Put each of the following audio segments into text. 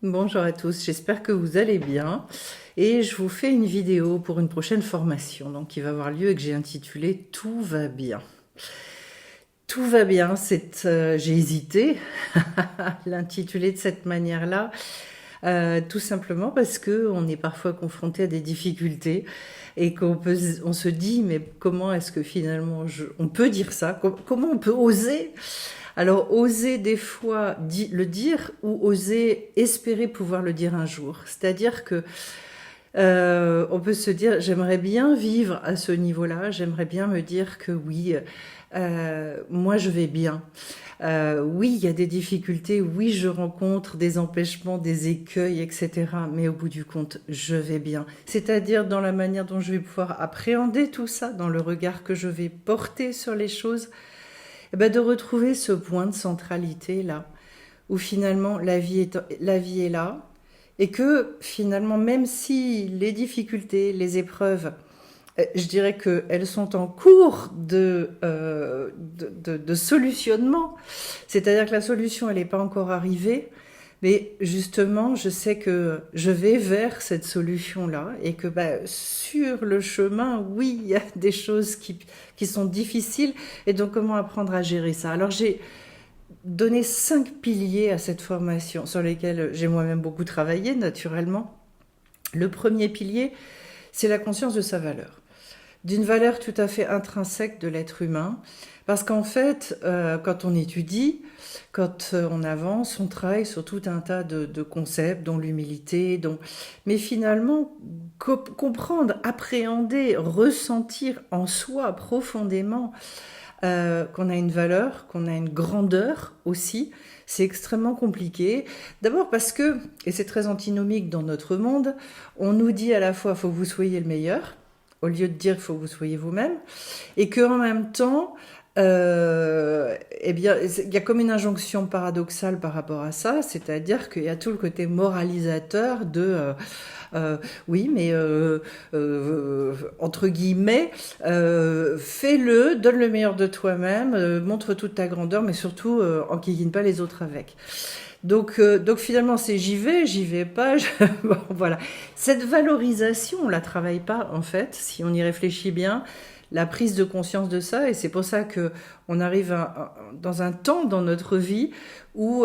Bonjour à tous, j'espère que vous allez bien et je vous fais une vidéo pour une prochaine formation donc qui va avoir lieu et que j'ai intitulé Tout va bien. Tout va bien, j'ai hésité à l'intituler de cette manière-là, tout simplement parce que on est parfois confronté à des difficultés et on se dit mais comment est-ce que finalement on peut dire ça, comment on peut oser. Alors, oser des fois le dire ou oser espérer pouvoir le dire un jour. C'est-à-dire que on peut se dire, j'aimerais bien vivre à ce niveau-là, j'aimerais bien me dire que oui, moi je vais bien. Oui, il y a des difficultés, oui, je rencontre des empêchements, des écueils, etc. Mais au bout du compte, je vais bien. C'est-à-dire dans la manière dont je vais pouvoir appréhender tout ça, dans le regard que je vais porter sur les choses, eh ben, de retrouver ce point de centralité là, où finalement la vie est là, et que finalement, même si les difficultés, les épreuves, je dirais qu'elles sont en cours de solutionnement, c'est-à-dire que la solution, elle n'est pas encore arrivée, mais justement, je sais que je vais vers cette solution-là et que sur le chemin, oui, il y a des choses qui sont difficiles. Et donc, comment apprendre à gérer ça? Alors, j'ai donné 5 piliers à cette formation sur lesquels j'ai moi-même beaucoup travaillé, naturellement. Le premier pilier, c'est la conscience de sa valeur, d'une valeur tout à fait intrinsèque de l'être humain. Parce qu'en fait, quand on étudie, quand on avance, on travaille sur tout un tas de concepts, dont l'humilité, mais finalement, comprendre, appréhender, ressentir en soi profondément qu'on a une valeur, qu'on a une grandeur aussi, c'est extrêmement compliqué. D'abord parce que, et c'est très antinomique dans notre monde, on nous dit à la fois il faut que vous soyez le meilleur, au lieu de dire il faut que vous soyez vous-même, et qu'en même temps, eh bien, il y a comme une injonction paradoxale par rapport à ça, c'est-à-dire qu'il y a tout le côté moralisateur de oui, mais entre guillemets, fais-le, donne le meilleur de toi-même, montre toute ta grandeur, mais surtout enquiquine pas les autres avec. Donc finalement, c'est j'y vais pas. Bon, voilà. Cette valorisation, on la travaille pas en fait, si on y réfléchit bien. La prise de conscience de ça, et c'est pour ça que on arrive dans un temps dans notre vie où,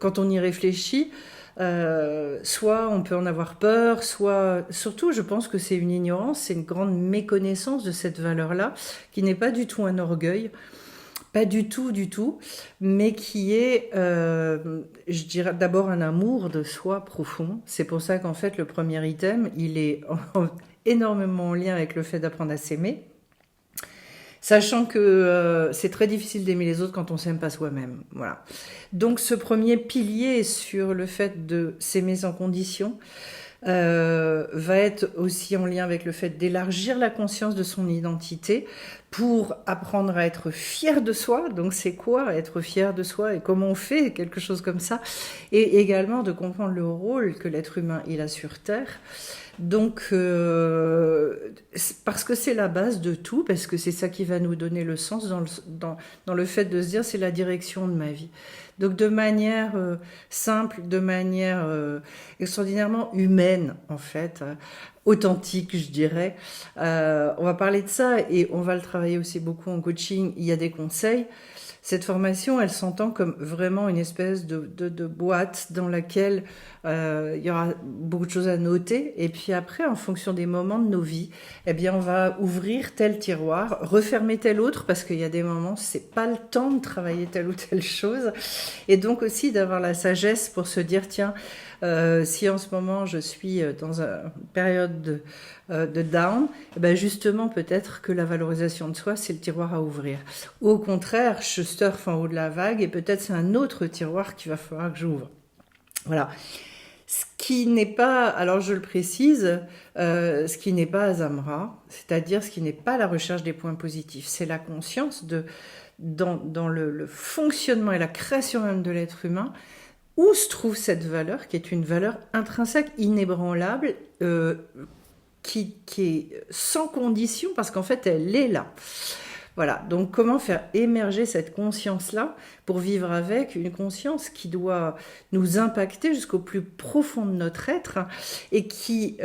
quand on y réfléchit, soit on peut en avoir peur, soit surtout je pense que c'est une ignorance, c'est une grande méconnaissance de cette valeur-là, qui n'est pas du tout un orgueil, pas du tout, du tout, mais qui est, je dirais, d'abord un amour de soi profond. C'est pour ça qu'en fait, le premier item, il est énormément en lien avec le fait d'apprendre à s'aimer, sachant que c'est très difficile d'aimer les autres quand on s'aime pas soi-même. Voilà. Donc ce premier pilier sur le fait de s'aimer sans condition, va être aussi en lien avec le fait d'élargir la conscience de son identité pour apprendre à être fier de soi. Donc c'est quoi être fier de soi et comment on fait quelque chose comme ça, et également de comprendre le rôle que l'être humain il a sur Terre. Donc parce que c'est la base de tout, parce que c'est ça qui va nous donner le sens dans le fait de se dire c'est la direction de ma vie. Donc de manière simple, de manière extraordinairement humaine en fait, authentique je dirais. On va parler de ça et on va le travailler aussi beaucoup en coaching, il y a des conseils. Cette formation, elle s'entend comme vraiment une espèce de boîte dans laquelle il y aura beaucoup de choses à noter. Et puis après, en fonction des moments de nos vies, eh bien, on va ouvrir tel tiroir, refermer tel autre, parce qu'il y a des moments, c'est pas le temps de travailler telle ou telle chose. Et donc aussi d'avoir la sagesse pour se dire, tiens, si en ce moment je suis dans une période de down, eh ben justement peut-être que la valorisation de soi c'est le tiroir à ouvrir. Ou au contraire, je surfe en haut de la vague et peut-être c'est un autre tiroir qu'il va falloir que j'ouvre. Voilà. Ce qui n'est pas, alors je le précise, ce qui n'est pas Azamra, c'est-à-dire ce qui n'est pas la recherche des points positifs, c'est la conscience dans le fonctionnement et la création même de l'être humain, où se trouve cette valeur qui est une valeur intrinsèque, inébranlable, qui est sans condition parce qu'en fait elle est là. Voilà, donc comment faire émerger cette conscience-là pour vivre avec une conscience qui doit nous impacter jusqu'au plus profond de notre être et qui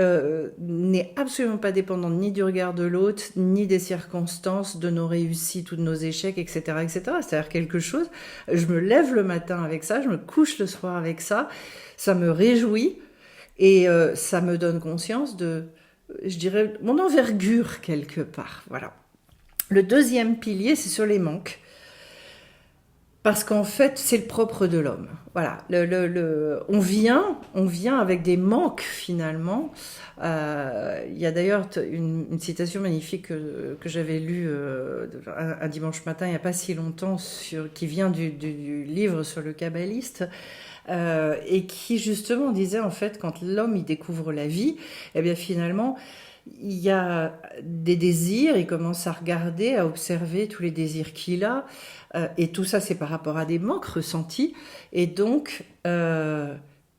n'est absolument pas dépendante ni du regard de l'autre, ni des circonstances, de nos réussites ou de nos échecs, etc. etc. C'est-à-dire quelque chose, je me lève le matin avec ça, je me couche le soir avec ça, ça me réjouit et ça me donne conscience de, je dirais, mon envergure quelque part, voilà. Le deuxième pilier, c'est sur les manques. Parce qu'en fait, c'est le propre de l'homme. Voilà, on vient avec des manques finalement. Il y a d'ailleurs une citation magnifique que j'avais lue un dimanche matin, il n'y a pas si longtemps, qui vient du livre sur le kabbaliste. Et qui justement disait en fait quand l'homme il découvre la vie, eh bien finalement il y a des désirs, il commence à regarder, à observer tous les désirs qu'il a, et tout ça c'est par rapport à des manques ressentis, et donc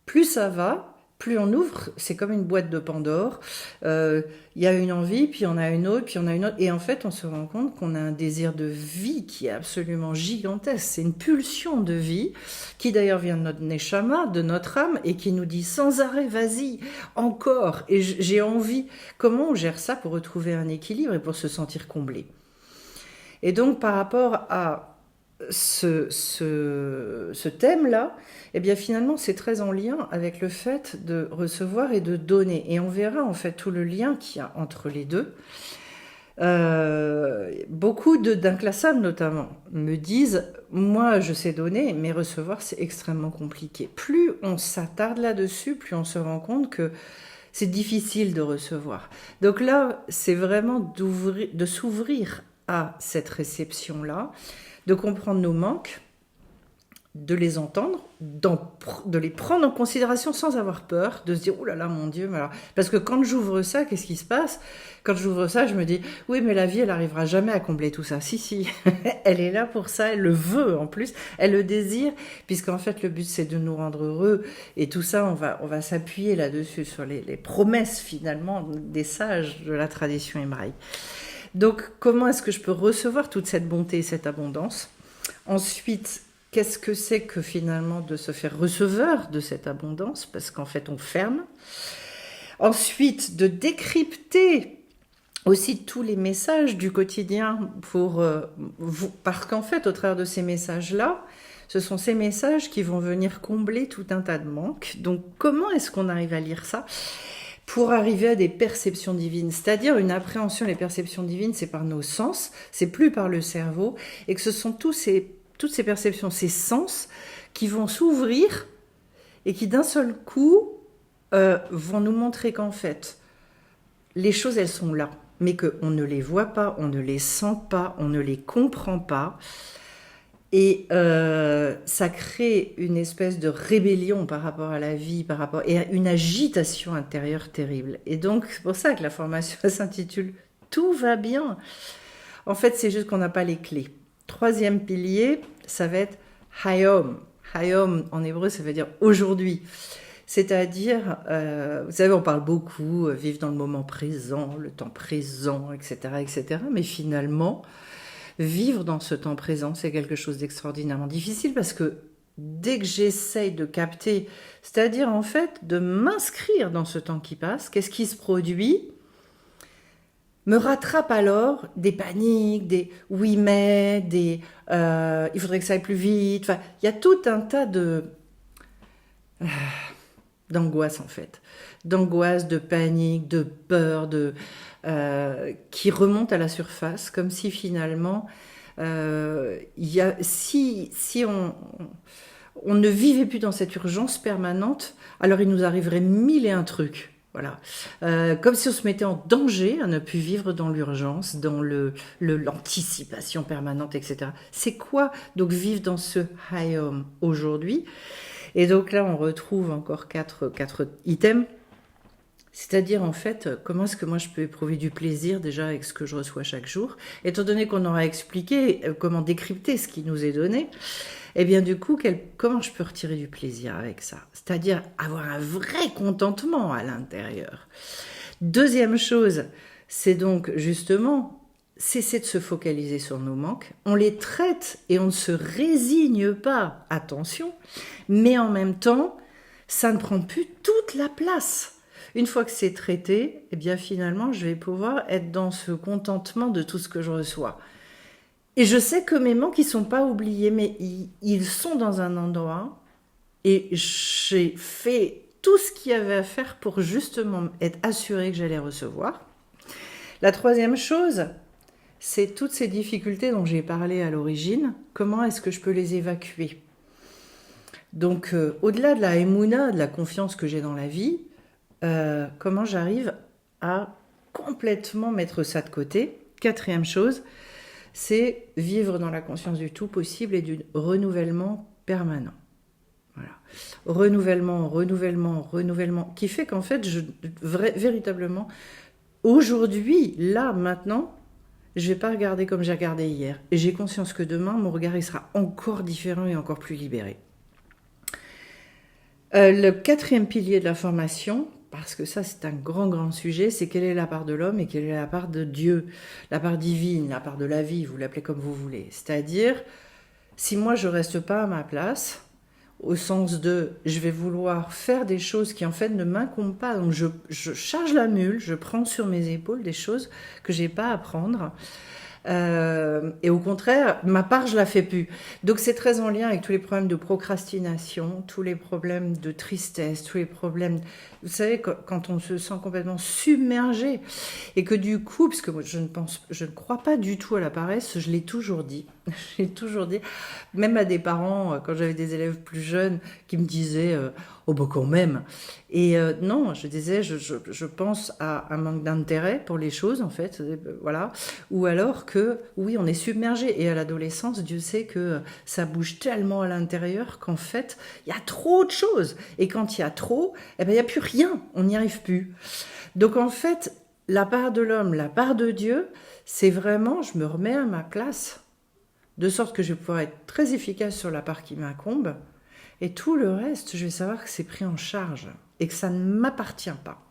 plus ça va, plus on ouvre, c'est comme une boîte de Pandore, il y a une envie, puis on a une autre, puis on a une autre, et en fait on se rend compte qu'on a un désir de vie qui est absolument gigantesque, c'est une pulsion de vie, qui d'ailleurs vient de notre neshama, de notre âme, et qui nous dit sans arrêt, vas-y, encore, et j'ai envie. Comment on gère ça pour retrouver un équilibre et pour se sentir comblé? Et donc par rapport à ce thème-là, eh bien finalement c'est très en lien avec le fait de recevoir et de donner. Et on verra en fait tout le lien qu'il y a entre les deux. Beaucoup d'inclassables notamment me disent moi je sais donner mais recevoir c'est extrêmement compliqué. Plus on s'attarde là-dessus, plus on se rend compte que c'est difficile de recevoir. Donc là c'est vraiment de s'ouvrir à cette réception-là, de comprendre nos manques, de les entendre, de les prendre en considération sans avoir peur, de se dire « Oh là là, mon Dieu !» Parce que quand j'ouvre ça, qu'est-ce qui se passe? Quand j'ouvre ça, je me dis « Oui, mais la vie, elle n'arrivera jamais à combler tout ça. » Si, elle est là pour ça, elle le veut en plus, elle le désire, puisqu'en fait, le but, c'est de nous rendre heureux. Et tout ça, on va s'appuyer là-dessus, sur les promesses, finalement, des sages de la tradition hébraïque. Donc, comment est-ce que je peux recevoir toute cette bonté et cette abondance? Ensuite, qu'est-ce que c'est que finalement de se faire receveur de cette abondance? Parce qu'en fait, on ferme. Ensuite, de décrypter aussi tous les messages du quotidien parce qu'en fait, au travers de ces messages-là, ce sont ces messages qui vont venir combler tout un tas de manques. Donc, comment est-ce qu'on arrive à lire ça? Pour arriver à des perceptions divines, c'est-à-dire une appréhension des perceptions divines, c'est par nos sens, c'est plus par le cerveau, et que ce sont toutes ces perceptions, ces sens qui vont s'ouvrir et qui d'un seul coup vont nous montrer qu'en fait, les choses elles sont là, mais qu'on ne les voit pas, on ne les sent pas, on ne les comprend pas. Et ça crée une espèce de rébellion par rapport à la vie, et une agitation intérieure terrible. Et donc, c'est pour ça que la formation s'intitule « Tout va bien ». En fait, c'est juste qu'on n'a pas les clés. Troisième pilier, ça va être « Hayom ». Hayom, en hébreu, ça veut dire « aujourd'hui ». C'est-à-dire, vous savez, on parle beaucoup, vivre dans le moment présent, le temps présent, etc., etc. Mais finalement, vivre dans ce temps présent, c'est quelque chose d'extraordinairement difficile parce que dès que j'essaye de capter, c'est-à-dire en fait de m'inscrire dans ce temps qui passe, qu'est-ce qui se produit? Me rattrape alors des paniques, des oui mais, des il faudrait que ça aille plus vite. Enfin, il y a tout un tas d'angoisse en fait, d'angoisse, de panique, de peur, qui remonte à la surface, comme si finalement, si on ne vivait plus dans cette urgence permanente, alors il nous arriverait mille et un trucs. Voilà. Comme si on se mettait en danger à ne plus vivre dans l'urgence, dans l'anticipation permanente, etc. C'est quoi donc vivre dans ce Hayom aujourd'hui? Et donc là, on retrouve encore quatre items. C'est-à-dire, en fait, comment est-ce que moi je peux éprouver du plaisir déjà avec ce que je reçois chaque jour? Étant donné qu'on aura expliqué comment décrypter ce qui nous est donné, eh bien du coup, comment je peux retirer du plaisir avec ça? C'est-à-dire avoir un vrai contentement à l'intérieur. Deuxième chose, c'est donc justement cesser de se focaliser sur nos manques. On les traite et on ne se résigne pas, attention, mais en même temps, ça ne prend plus toute la place. Une fois que c'est traité, eh bien finalement, je vais pouvoir être dans ce contentement de tout ce que je reçois. Et je sais que mes manques, ils ne sont pas oubliés, mais ils sont dans un endroit et j'ai fait tout ce qu'il y avait à faire pour justement être assurée que j'allais recevoir. La troisième chose, c'est toutes ces difficultés dont j'ai parlé à l'origine, comment est-ce que je peux les évacuer? Donc, au-delà de la émouna, de la confiance que j'ai dans la vie, comment j'arrive à complètement mettre ça de côté? Quatrième chose, c'est vivre dans la conscience du tout possible et du renouvellement permanent. Voilà. Renouvellement, renouvellement, renouvellement, qui fait qu'en fait, véritablement, aujourd'hui, là, maintenant, je ne vais pas regarder comme j'ai regardé hier. Et j'ai conscience que demain, mon regard il sera encore différent et encore plus libéré. Le quatrième pilier de la formation, parce que ça c'est un grand grand sujet, c'est quelle est la part de l'homme et quelle est la part de Dieu, la part divine, la part de la vie, vous l'appelez comme vous voulez. C'est-à-dire, si moi je reste pas à ma place, au sens de je vais vouloir faire des choses qui en fait ne m'incombent pas, donc je charge la mule, je prends sur mes épaules des choses que j'ai pas à prendre. Et au contraire, ma part, je la fais plus. Donc c'est très en lien avec tous les problèmes de procrastination, tous les problèmes de tristesse, tous les problèmes, vous savez, quand on se sent complètement submergé et que du coup, parce que moi, je ne crois pas du tout à la paresse, je l'ai toujours dit. J'ai toujours dit, même à des parents, quand j'avais des élèves plus jeunes, qui me disaient oh bah quand même. Et non, je disais, je pense à un manque d'intérêt pour les choses, en fait, voilà. Ou alors que, oui, on est submergé. Et à l'adolescence, Dieu sait que ça bouge tellement à l'intérieur qu'en fait, il y a trop de choses. Et quand il y a trop, eh ben, il n'y a plus rien, on n'y arrive plus. Donc en fait, la part de l'homme, la part de Dieu, c'est vraiment, je me remets à ma place, de sorte que je vais pouvoir être très efficace sur la part qui m'incombe, et tout le reste, je vais savoir que c'est pris en charge, et que ça ne m'appartient pas.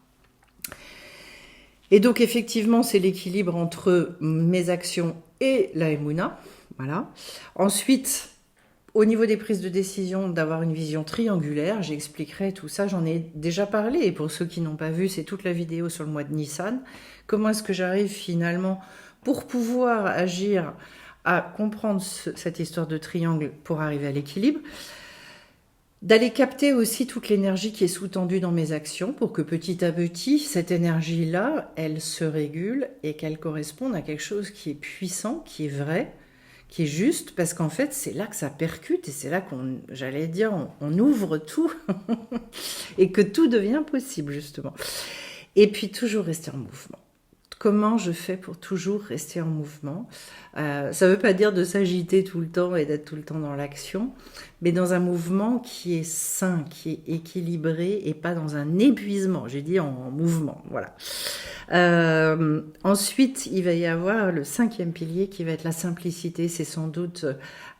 Et donc effectivement, c'est l'équilibre entre mes actions et la Emouna, voilà. Ensuite, au niveau des prises de décision, d'avoir une vision triangulaire, j'expliquerai tout ça, j'en ai déjà parlé, et pour ceux qui n'ont pas vu, c'est toute la vidéo sur le mois de Nissan. Comment est-ce que j'arrive finalement, pour pouvoir agir, à comprendre cette histoire de triangle pour arriver à l'équilibre, d'aller capter aussi toute l'énergie qui est sous-tendue dans mes actions pour que petit à petit, cette énergie-là, elle se régule et qu'elle corresponde à quelque chose qui est puissant, qui est vrai, qui est juste, parce qu'en fait, c'est là que ça percute et c'est là qu'on, j'allais dire, on ouvre tout et que tout devient possible, justement. Et puis, toujours rester en mouvement. Comment je fais pour toujours rester en mouvement? Ça ne veut pas dire de s'agiter tout le temps et d'être tout le temps dans l'action, mais dans un mouvement qui est sain, qui est équilibré et pas dans un épuisement. J'ai dit en mouvement, voilà. Ensuite, il va y avoir le cinquième pilier qui va être la simplicité. C'est sans doute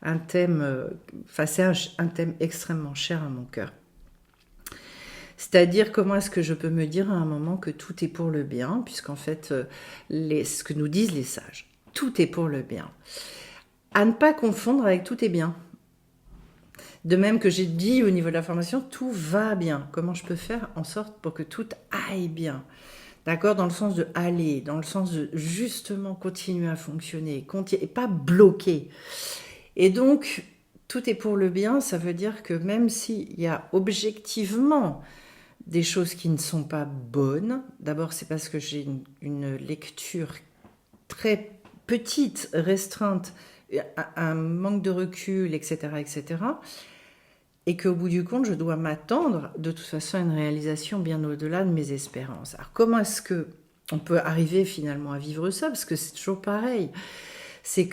un thème, c'est un thème extrêmement cher à mon cœur. C'est-à-dire comment est-ce que je peux me dire à un moment que tout est pour le bien, puisqu'en fait, ce que nous disent les sages, tout est pour le bien. À ne pas confondre avec tout est bien. De même que j'ai dit au niveau de la formation, tout va bien. Comment je peux faire en sorte pour que tout aille bien? D'accord? Dans le sens de aller, dans le sens de justement continuer à fonctionner, et pas bloquer. Et donc, tout est pour le bien, ça veut dire que même s'il y a objectivement des choses qui ne sont pas bonnes, d'abord c'est parce que j'ai une lecture très petite, restreinte, un manque de recul, etc., etc., et qu'au bout du compte, je dois m'attendre de toute façon à une réalisation bien au-delà de mes espérances. Alors comment est-ce qu'on peut arriver finalement à vivre ça? Parce que c'est toujours pareil. C'est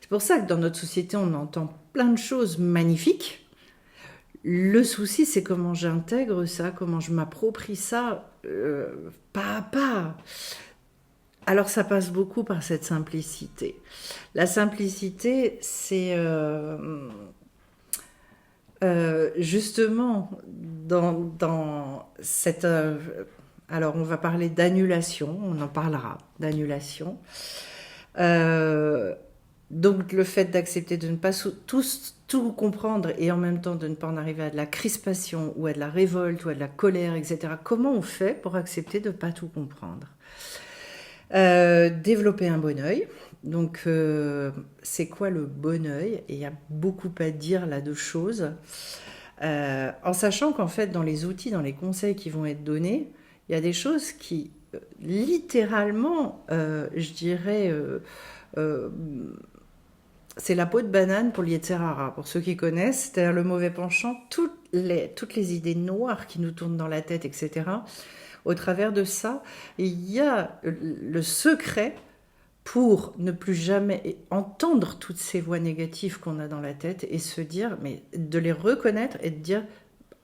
pour ça que dans notre société, on entend plein de choses magnifiques. Le souci, c'est comment j'intègre ça, comment je m'approprie ça, pas à pas. Alors ça passe beaucoup par cette simplicité. La simplicité, c'est justement dans cette... alors on va parler d'annulation, on en parlera d'annulation. Euh, donc le fait d'accepter de ne pas tout comprendre et en même temps de ne pas en arriver à de la crispation ou à de la révolte ou à de la colère, etc. Comment on fait pour accepter de ne pas tout comprendre? Développer un bon œil. Donc, c'est quoi le bon œil? Et il y a beaucoup à dire là de choses. En sachant qu'en fait, dans les outils, dans les conseils qui vont être donnés, il y a des choses qui, littéralement, je dirais, euh, c'est la peau de banane pour l'Yetzerara, pour ceux qui connaissent, c'est-à-dire le mauvais penchant, toutes les idées noires qui nous tournent dans la tête, etc. Au travers de ça, il y a le secret pour ne plus jamais entendre toutes ces voix négatives qu'on a dans la tête et se dire, mais de les reconnaître et de dire,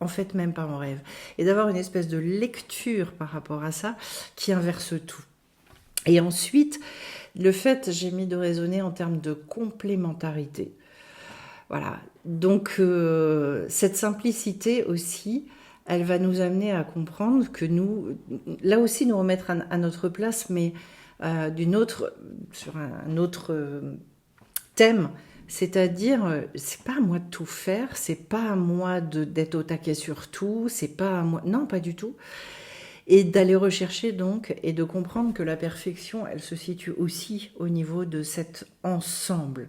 en fait, même pas en rêve. Et d'avoir une espèce de lecture par rapport à ça qui inverse tout. Et ensuite, le fait, j'ai mis de raisonner en termes de complémentarité. Voilà. Donc, cette simplicité aussi, elle va nous amener à comprendre que nous, là aussi, nous remettre à notre place, mais sur un autre thème. C'est-à-dire, c'est pas à moi de tout faire, c'est pas à moi d'être au taquet sur tout, c'est pas à moi. Non, pas du tout. Et d'aller rechercher donc et de comprendre que la perfection, elle se situe aussi au niveau de cet ensemble.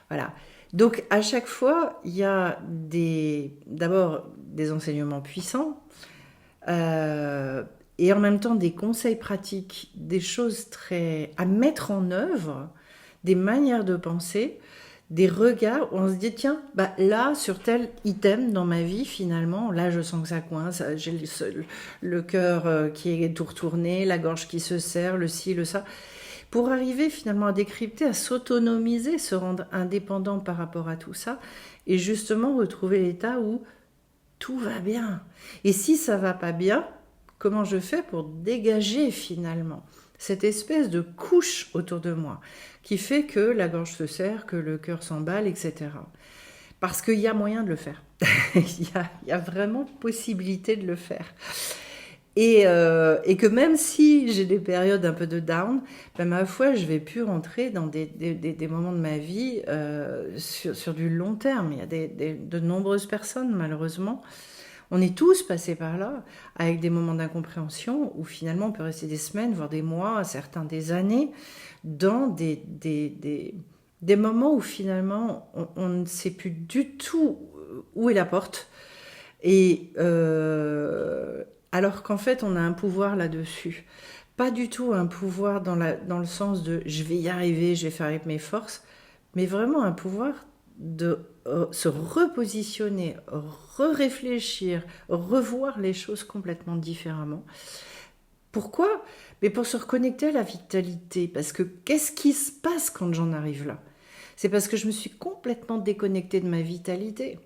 Voilà. Donc à chaque fois, il y a d'abord des enseignements puissants et en même temps des conseils pratiques, des choses très à mettre en œuvre, des manières de penser, des regards où on se dit tiens, bah là sur tel item dans ma vie finalement, là je sens que ça coince, j'ai le cœur qui est tout retourné, la gorge qui se serre, le ci, le ça, pour arriver finalement à décrypter, à s'autonomiser, se rendre indépendant par rapport à tout ça, et justement retrouver l'état où tout va bien. Et si ça va pas bien, comment je fais pour dégager finalement cette espèce de couche autour de moi qui fait que la gorge se serre, que le cœur s'emballe, etc. Parce qu'il y a moyen de le faire. Il y a vraiment possibilité de le faire. Et que même si j'ai des périodes un peu de down, ben ma foi, je vais plus rentrer dans des moments de ma vie sur du long terme. Il y a de nombreuses personnes, malheureusement. On est tous passés par là, avec des moments d'incompréhension où finalement on peut rester des semaines, voire des mois, certains des années, dans des moments où finalement on ne sait plus du tout où est la porte. Et alors qu'en fait, on a un pouvoir là-dessus. Pas du tout un pouvoir dans le sens de je vais y arriver, je vais faire avec mes forces, mais vraiment un pouvoir de se repositionner, réfléchir, revoir les choses complètement différemment. Pourquoi? Mais pour se reconnecter à la vitalité. Parce que qu'est-ce qui se passe quand j'en arrive là? C'est parce que je me suis complètement déconnectée de ma vitalité.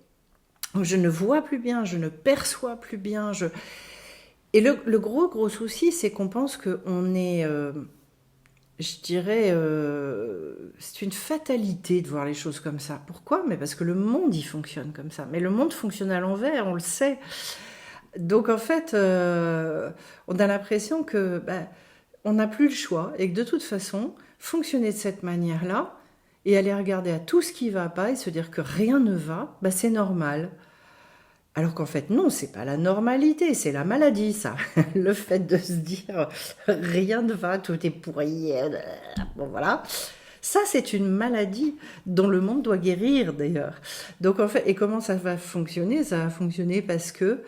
Je ne vois plus bien, je ne perçois plus bien. Et le gros souci, c'est qu'on pense qu'on est, je dirais, c'est une fatalité de voir les choses comme ça. Pourquoi? Mais parce que le monde, il fonctionne comme ça. Mais le monde fonctionne à l'envers, on le sait. Donc en fait, on a l'impression que on n'a plus le choix et que de toute façon, fonctionner de cette manière-là et aller regarder à tout ce qui ne va pas et se dire que rien ne va, c'est normal. Alors qu'en fait, non, c'est pas la normalité, c'est la maladie, ça. Le fait de se dire rien ne va, tout est pourri, bon voilà. Ça, c'est une maladie dont le monde doit guérir d'ailleurs. Donc en fait, et comment ça va fonctionner? Ça va fonctionner parce que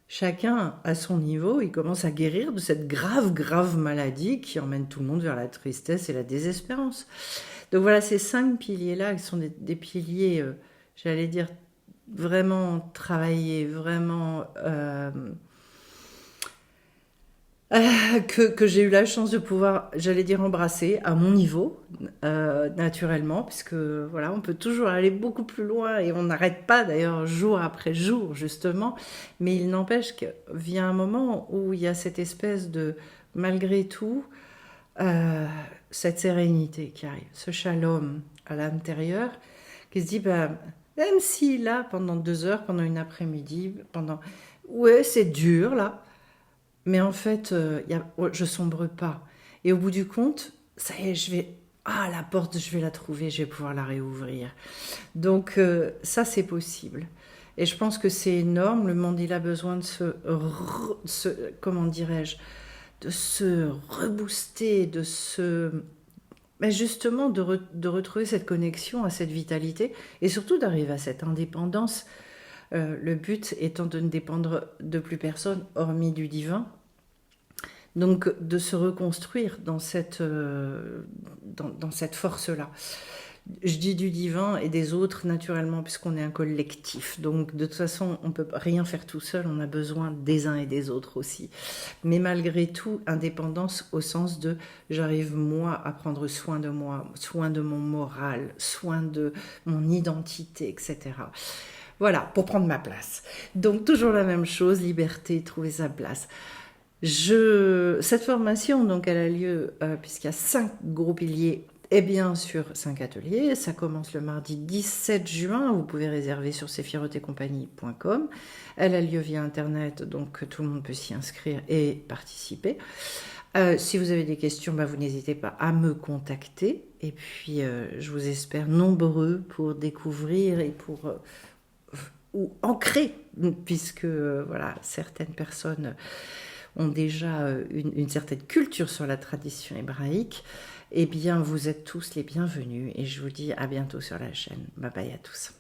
chacun, à son niveau, il commence à guérir de cette grave maladie qui emmène tout le monde vers la tristesse et la désespérance. Donc voilà, ces 5 piliers-là, qui sont des piliers, j'allais dire, vraiment travaillés, vraiment que j'ai eu la chance de pouvoir, j'allais dire, embrasser à mon niveau, naturellement, puisque voilà, on peut toujours aller beaucoup plus loin et on n'arrête pas d'ailleurs jour après jour, justement. Mais il n'empêche que vient un moment où il y a cette espèce de, malgré tout, euh, cette sérénité qui arrive, ce shalom à l'intérieur, qui se dit, même si là, pendant 2 heures, pendant une après-midi, ouais, c'est dur là, mais en fait, je sombre pas. Et au bout du compte, ça y est, je vais ah, la porte, je vais la trouver, je vais pouvoir la réouvrir. Donc ça, c'est possible. Et je pense que c'est énorme. Le monde, il a besoin de comment dirais-je, de se rebooster, mais justement de retrouver cette connexion à cette vitalité et surtout d'arriver à cette indépendance. Le but étant de ne dépendre de plus personne hormis du divin. Donc de se reconstruire dans dans cette force-là. Je dis du divin et des autres naturellement puisqu'on est un collectif. Donc de toute façon, on ne peut rien faire tout seul, on a besoin des uns et des autres aussi. Mais malgré tout, indépendance au sens de j'arrive moi à prendre soin de moi, soin de mon moral, soin de mon identité, etc. Voilà, pour prendre ma place. Donc toujours la même chose, liberté, trouver sa place. Cette formation, donc, elle a lieu puisqu'il y a 5 gros piliers et bien sûr 5 ateliers. Ça commence le mardi 17 juin. Vous pouvez réserver sur sephirotetcompagnie.com. Elle a lieu via Internet, donc tout le monde peut s'y inscrire et participer. Si vous avez des questions, vous n'hésitez pas à me contacter. Et puis, je vous espère nombreux pour découvrir et pour ou ancrer, puisque voilà, certaines personnes ont déjà une certaine culture sur la tradition hébraïque. Eh bien, vous êtes tous les bienvenus et je vous dis à bientôt sur la chaîne. Bye bye à tous.